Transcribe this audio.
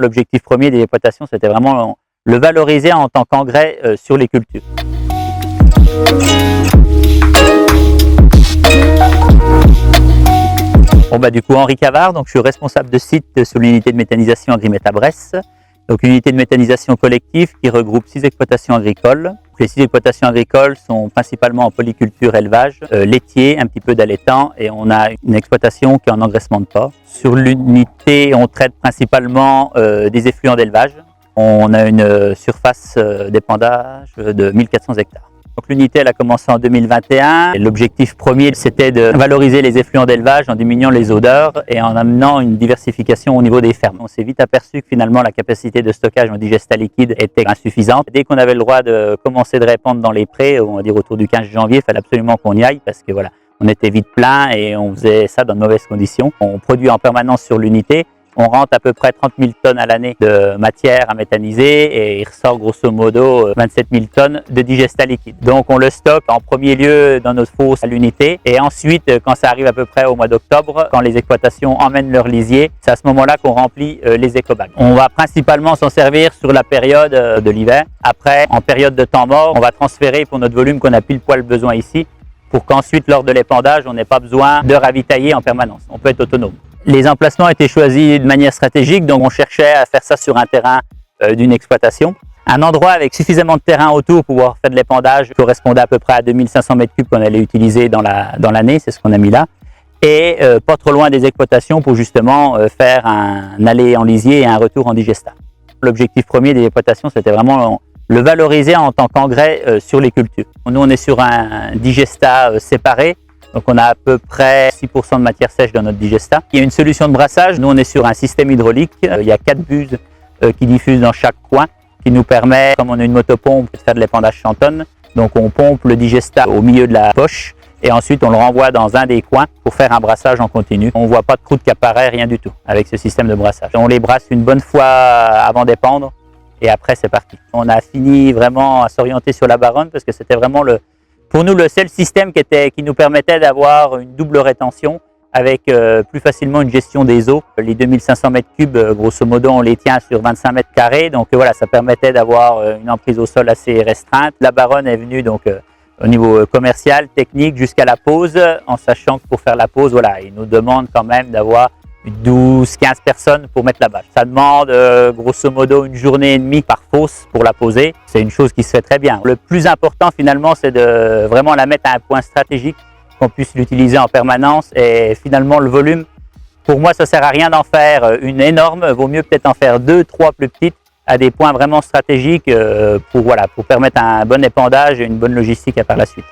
L'objectif premier des exploitations, c'était vraiment le valoriser en tant qu'engrais sur les cultures. Bon, du coup, Henri Cavard, donc je suis responsable de site sur l'unité de méthanisation Agrimet à Bresse. Donc une unité de méthanisation collective qui regroupe 6 exploitations agricoles. Les 6 exploitations agricoles sont principalement en polyculture élevage, laitier, un petit peu d'allaitant, et on a une exploitation qui est en engraissement de porc. Sur l'unité, on traite principalement des effluents d'élevage. On a une surface d'épandage de 1400 hectares. Donc l'unité elle a commencé en 2021. L'objectif premier c'était de valoriser les effluents d'élevage en diminuant les odeurs et en amenant une diversification au niveau des fermes. On s'est vite aperçu que finalement la capacité de stockage en digestat liquide était insuffisante. Dès qu'on avait le droit de commencer de répandre dans les prés, on va dire autour du 15 janvier, il fallait absolument qu'on y aille parce que voilà, on était vite plein et on faisait ça dans de mauvaises conditions. On produit en permanence sur l'unité. On rentre à peu près 30 000 tonnes à l'année de matière à méthaniser et il ressort grosso modo 27 000 tonnes de digestat liquide. Donc on le stocke en premier lieu dans notre fosse à l'unité et ensuite quand ça arrive à peu près au mois d'octobre, quand les exploitations emmènent leurs lisiers, c'est à ce moment-là qu'on remplit les écobacs. On va principalement s'en servir sur la période de l'hiver. Après, en période de temps mort, on va transférer pour notre volume qu'on a pile poil besoin ici pour qu'ensuite lors de l'épandage, on n'ait pas besoin de ravitailler en permanence. On peut être autonome. Les emplacements étaient choisis de manière stratégique, donc on cherchait à faire ça sur un terrain d'une exploitation. Un endroit avec suffisamment de terrain autour pour pouvoir faire de l'épandage correspondait à peu près à 2500 m3 qu'on allait utiliser dans l'année, c'est ce qu'on a mis là. Et pas trop loin des exploitations pour justement faire un aller en lisier et un retour en digestat. L'objectif premier des exploitations, c'était vraiment le valoriser en tant qu'engrais sur les cultures. Nous, on est sur un digestat séparé. Donc on a à peu près 6% de matière sèche dans notre digestat. Il y a une solution de brassage. Nous on est sur un système hydraulique. Il y a 4 buses qui diffusent dans chaque coin, qui nous permet, comme on a une motopompe, de faire de l'épandage 100 tonnes. Donc on pompe le digestat au milieu de la poche et ensuite on le renvoie dans un des coins pour faire un brassage en continu. On ne voit pas de croûte qui apparaît, rien du tout avec ce système de brassage. On les brasse une bonne fois avant d'épandre et après c'est parti. On a fini vraiment à s'orienter sur la baronne parce que c'était vraiment pour nous, le seul système qui nous permettait d'avoir une double rétention avec plus facilement une gestion des eaux. Les 2500 m3, grosso modo, on les tient sur 25 mètres carrés. Donc voilà, ça permettait d'avoir une emprise au sol assez restreinte. La baronne est venue donc au niveau commercial, technique, jusqu'à la pose, en sachant que pour faire la pose, voilà, ils nous demandent quand même d'avoir 12-15 personnes pour mettre la bâche. Ça demande grosso modo une journée et demie par fosse pour la poser. C'est une chose qui se fait très bien. Le plus important finalement, c'est de vraiment la mettre à un point stratégique, qu'on puisse l'utiliser en permanence et finalement le volume, pour moi ça sert à rien d'en faire une énorme, vaut mieux peut-être en faire 2-3 plus petites à des points vraiment stratégiques pour permettre un bon épandage et une bonne logistique par la suite.